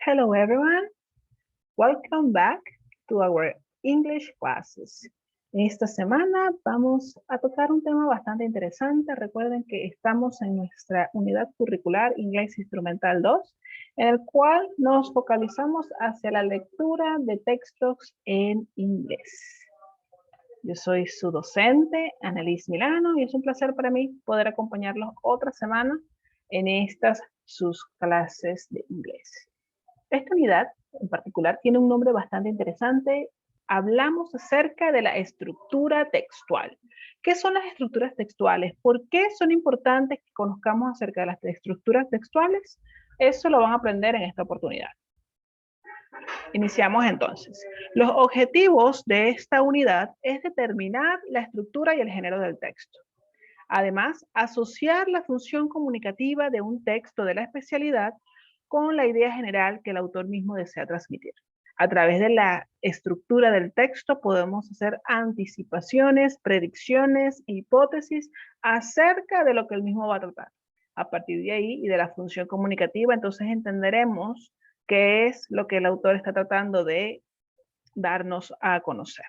Hello everyone, welcome back to our English classes. Esta semana vamos a tocar un tema bastante interesante. Recuerden que estamos en nuestra unidad curricular Inglés Instrumental 2, en el cual nos focalizamos hacia la lectura de textos en inglés. Yo soy su docente, Annalise Milano, y es un placer para mí poder acompañarlos otra semana en estas sus clases de inglés. Esta unidad en particular tiene un nombre bastante interesante. Hablamos acerca de la estructura textual. ¿Qué son las estructuras textuales? ¿Por qué son importantes que conozcamos acerca de las estructuras textuales? Eso lo van a aprender en esta oportunidad. Iniciamos entonces. Los objetivos de esta unidad es determinar la estructura y el género del texto. Además, asociar la función comunicativa de un texto de la especialidad con la idea general que el autor mismo desea transmitir. A través de la estructura del texto podemos hacer anticipaciones, predicciones, hipótesis acerca de lo que el mismo va a tratar. A partir de ahí y de la función comunicativa, entonces entenderemos qué es lo que el autor está tratando de darnos a conocer.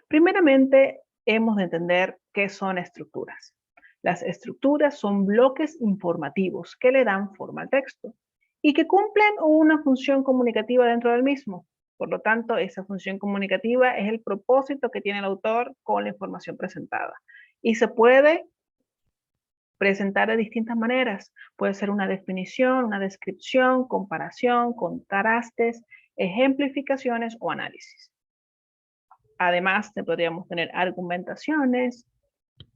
Primeramente, hemos de entender qué son estructuras. Las estructuras son bloques informativos que le dan forma al texto y que cumplen una función comunicativa dentro del mismo. Por lo tanto, esa función comunicativa es el propósito que tiene el autor con la información presentada. Y se puede presentar de distintas maneras. Puede ser una definición, una descripción, comparación, contrastes, ejemplificaciones o análisis. Además, podríamos tener argumentaciones,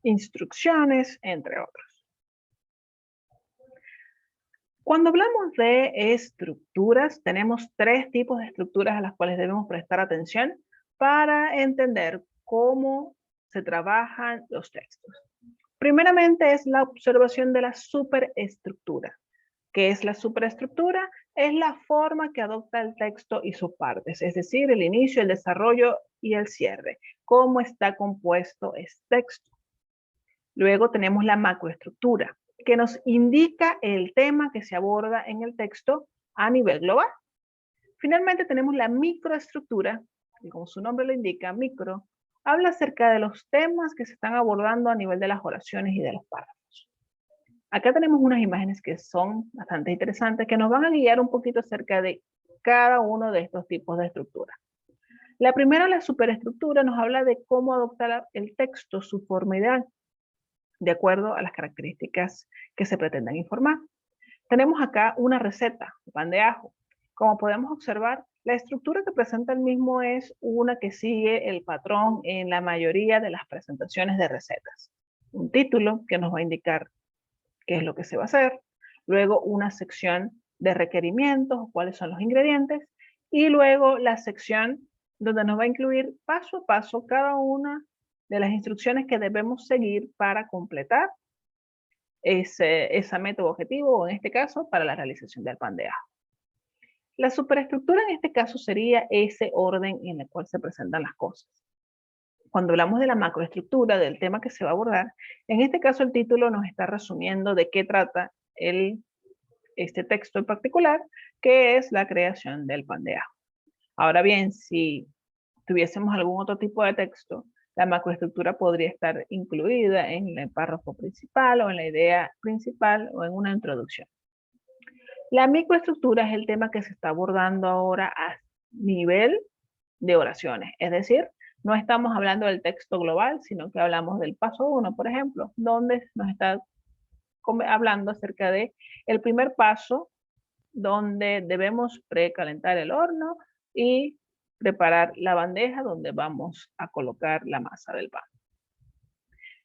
instrucciones, entre otros. Cuando hablamos de estructuras, tenemos tres tipos de estructuras a las cuales debemos prestar atención para entender cómo se trabajan los textos. Primeramente es la observación de la superestructura. ¿Qué es la superestructura? Es la forma que adopta el texto y sus partes, es decir, el inicio, el desarrollo y el cierre. ¿Cómo está compuesto este texto? Luego tenemos la macroestructura, que nos indica el tema que se aborda en el texto a nivel global. Finalmente tenemos la microestructura, que como su nombre lo indica, micro, habla acerca de los temas que se están abordando a nivel de las oraciones y de los párrafos. Acá tenemos unas imágenes que son bastante interesantes, que nos van a guiar un poquito acerca de cada uno de estos tipos de estructura. La primera, la superestructura, nos habla de cómo adoptar el texto, su forma ideal, de acuerdo a las características que se pretenden informar. Tenemos acá una receta, pan de ajo. Como podemos observar, la estructura que presenta el mismo es una que sigue el patrón en la mayoría de las presentaciones de recetas. Un título que nos va a indicar qué es lo que se va a hacer, luego una sección de requerimientos, cuáles son los ingredientes, y luego la sección donde nos va a incluir paso a paso cada una de las instrucciones que debemos seguir para completar ese método objetivo, o en este caso, para la realización del pan de ajo. La superestructura en este caso sería ese orden en el cual se presentan las cosas. Cuando hablamos de la macroestructura, del tema que se va a abordar, en este caso el título nos está resumiendo de qué trata este texto en particular, que es la creación del pan de ajo. Ahora bien, si tuviésemos algún otro tipo de texto, la macroestructura podría estar incluida en el párrafo principal o en la idea principal o en una introducción. La microestructura es el tema que se está abordando ahora a nivel de oraciones, es decir, no estamos hablando del texto global, sino que hablamos del paso 1, por ejemplo, donde nos está hablando acerca de el primer paso, donde debemos precalentar el horno y preparar la bandeja donde vamos a colocar la masa del pan.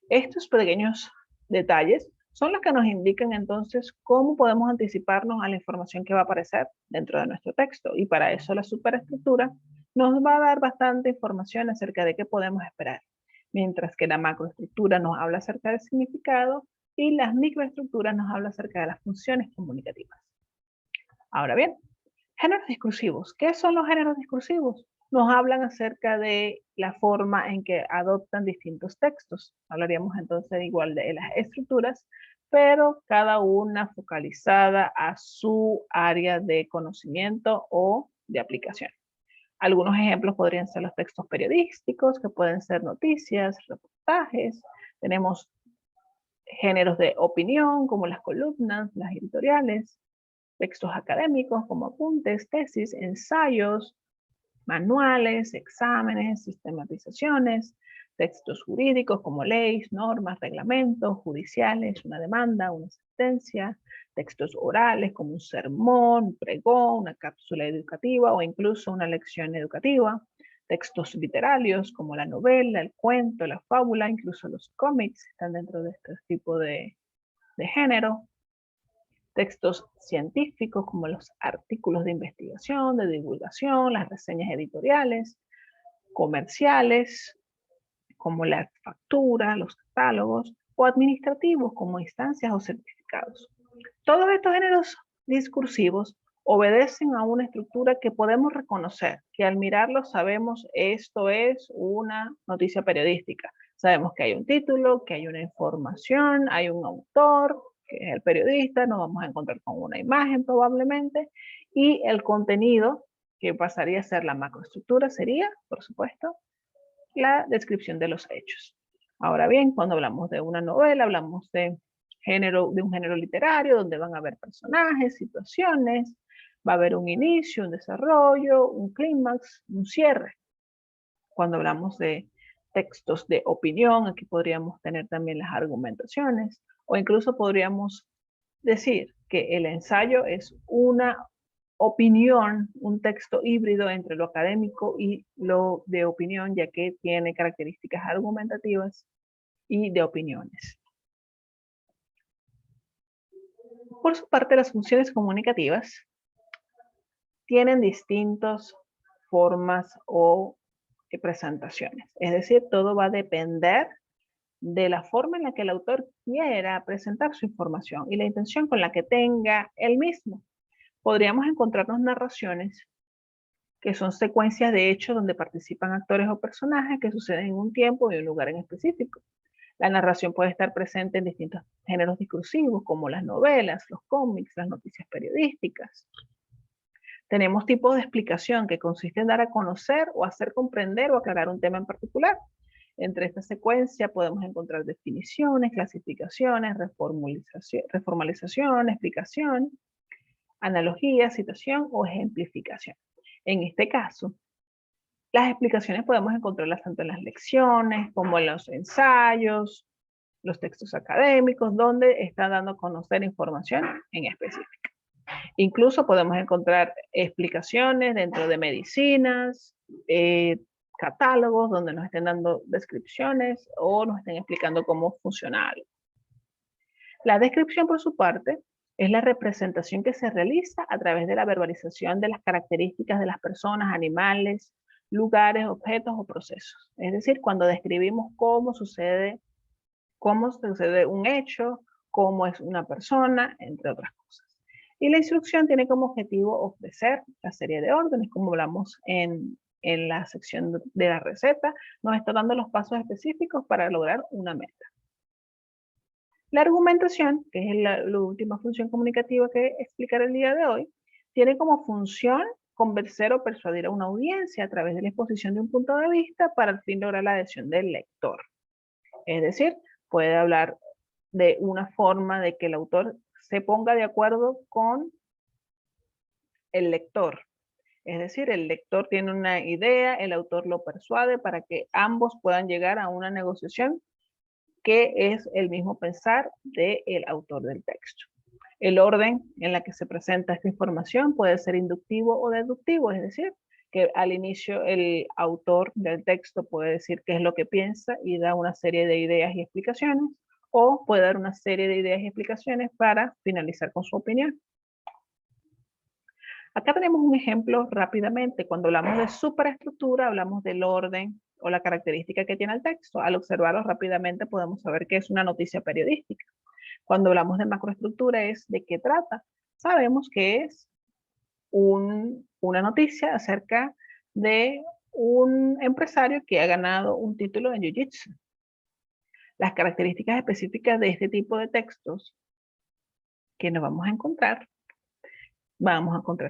Estos pequeños detalles son los que nos indican entonces cómo podemos anticiparnos a la información que va a aparecer dentro de nuestro texto. Y para eso la superestructura nos va a dar bastante información acerca de qué podemos esperar. Mientras que la macroestructura nos habla acerca del significado y las microestructuras nos habla acerca de las funciones comunicativas. Ahora bien, géneros discursivos. ¿Qué son los géneros discursivos? Nos hablan acerca de la forma en que adoptan distintos textos. Hablaríamos entonces igual de las estructuras, pero cada una focalizada a su área de conocimiento o de aplicación. Algunos ejemplos podrían ser los textos periodísticos, que pueden ser noticias, reportajes. Tenemos géneros de opinión, como las columnas, las editoriales, textos académicos, como apuntes, tesis, ensayos, manuales, exámenes, sistematizaciones, textos jurídicos como leyes, normas, reglamentos, judiciales, una demanda, una sentencia, textos orales como un sermón, un pregón, una cápsula educativa o incluso una lección educativa, textos literarios como la novela, el cuento, la fábula, incluso los cómics están dentro de este tipo de género, textos científicos como los artículos de investigación, de divulgación, las reseñas editoriales, comerciales como la factura, los catálogos, o administrativos como instancias o certificados. Todos estos géneros discursivos obedecen a una estructura que podemos reconocer, que al mirarlos sabemos esto es una noticia periodística. Sabemos que hay un título, que hay una información, hay un autor, que es el periodista, nos vamos a encontrar con una imagen probablemente, y el contenido, que pasaría a ser la macroestructura, sería, por supuesto, la descripción de los hechos. Ahora bien, cuando hablamos de una novela, hablamos de un género literario donde van a haber personajes, situaciones, va a haber un inicio, un desarrollo, un clímax, un cierre. Cuando hablamos de textos de opinión, aquí podríamos tener también las argumentaciones, o incluso podríamos decir que el ensayo es una opinión, un texto híbrido entre lo académico y lo de opinión, ya que tiene características argumentativas y de opiniones. Por su parte, las funciones comunicativas tienen distintas formas o presentaciones. Es decir, todo va a depender de la forma en la que el autor quiera presentar su información y la intención con la que tenga él mismo. Podríamos encontrarnos narraciones que son secuencias de hechos donde participan actores o personajes que suceden en un tiempo y un lugar en específico. La narración puede estar presente en distintos géneros discursivos, como las novelas, los cómics, las noticias periodísticas. Tenemos tipos de explicación que consiste en dar a conocer o hacer comprender o aclarar un tema en particular. Entre esta secuencia podemos encontrar definiciones, clasificaciones, reformalización, explicación, analogía, citación o ejemplificación. En este caso, las explicaciones podemos encontrarlas tanto en las lecciones como en los ensayos, los textos académicos, donde está dando a conocer información en específico. Incluso podemos encontrar explicaciones dentro de medicinas, catálogos donde nos estén dando descripciones o nos estén explicando cómo funciona algo. La descripción, por su parte, es la representación que se realiza a través de la verbalización de las características de las personas, animales, lugares, objetos o procesos. Es decir, cuando describimos cómo sucede un hecho, cómo es una persona, entre otras cosas. Y la instrucción tiene como objetivo ofrecer la serie de órdenes, como hablamos en la sección de la receta, nos está dando los pasos específicos para lograr una meta. La argumentación, que es la última función comunicativa que explicaré el día de hoy, tiene como función convencer o persuadir a una audiencia a través de la exposición de un punto de vista para al fin lograr la adhesión del lector. Es decir, puede hablar de una forma de que el autor se ponga de acuerdo con el lector. Es decir, el lector tiene una idea, el autor lo persuade para que ambos puedan llegar a una negociación que es el mismo pensar del autor del texto. El orden en la que se presenta esta información puede ser inductivo o deductivo, es decir, que al inicio el autor del texto puede decir qué es lo que piensa y da una serie de ideas y explicaciones, o puede dar una serie de ideas y explicaciones para finalizar con su opinión. Acá tenemos un ejemplo rápidamente. Cuando hablamos de superestructura, hablamos del orden o la característica que tiene el texto. Al observarlo rápidamente podemos saber que es una noticia periodística. Cuando hablamos de macroestructura es de qué trata. Sabemos que es una noticia acerca de un empresario que ha ganado un título en Jiu-Jitsu. Las características específicas de este tipo de textos que nos vamos a encontrar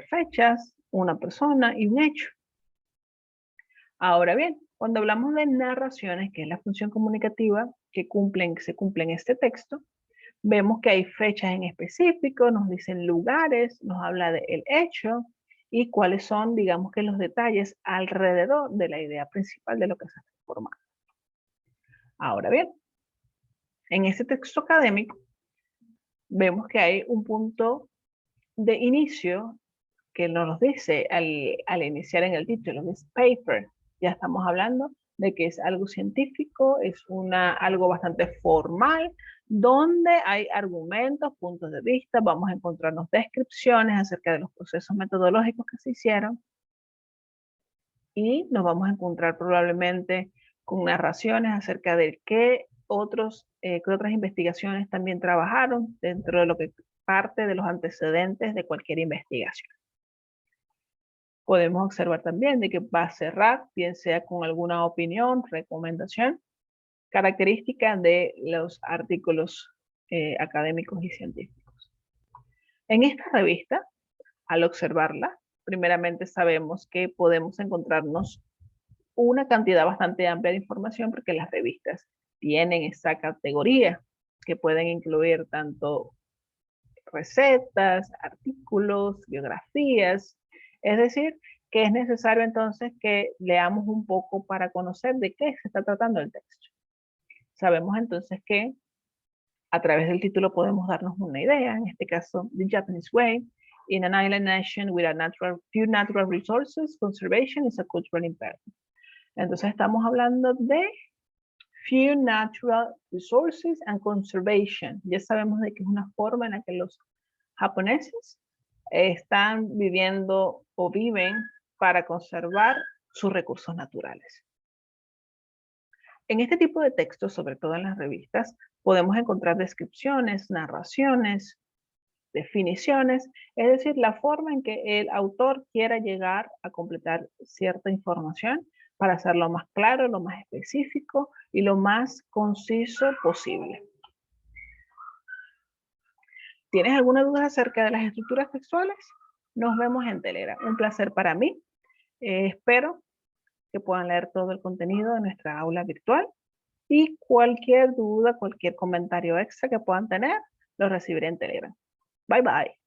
fechas, una persona y un hecho. Ahora bien, cuando hablamos de narraciones, que es la función comunicativa que se cumple en este texto, vemos que hay fechas en específico, nos dicen lugares, nos habla del hecho y cuáles son, digamos que los detalles alrededor de la idea principal de lo que se está formando. Ahora bien, en este texto académico vemos que hay un punto de inicio que nos dice al iniciar en el título, que es paper. Ya estamos hablando de que es algo científico, es algo bastante formal, donde hay argumentos, puntos de vista, vamos a encontrarnos descripciones acerca de los procesos metodológicos que se hicieron y nos vamos a encontrar probablemente con narraciones acerca de qué otras investigaciones también trabajaron dentro de lo que parte de los antecedentes de cualquier investigación. Podemos observar también de que va a cerrar, bien sea con alguna opinión, recomendación, característica de los artículos académicos y científicos. En esta revista, al observarla, primeramente sabemos que podemos encontrarnos una cantidad bastante amplia de información porque las revistas tienen esa categoría que pueden incluir tanto recetas, artículos, biografías, es decir, que es necesario entonces que leamos un poco para conocer de qué se está tratando el texto. Sabemos entonces que a través del título podemos darnos una idea, en este caso, The Japanese Way, in an island nation with few natural resources, conservation is a cultural imperative. Entonces estamos hablando de few natural resources and conservation. Ya sabemos de que es una forma en la que los japoneses están viviendo o viven para conservar sus recursos naturales. En este tipo de textos, sobre todo en las revistas, podemos encontrar descripciones, narraciones, definiciones, es decir, la forma en que el autor quiera llegar a completar cierta información para hacerlo más claro, lo más específico y lo más conciso posible. ¿Tienes alguna duda acerca de las estructuras textuales? Nos vemos en Telegram. Un placer para mí. Espero que puedan leer todo el contenido de nuestra aula virtual y cualquier duda, cualquier comentario extra que puedan tener, lo recibiré en Telegram. Bye bye.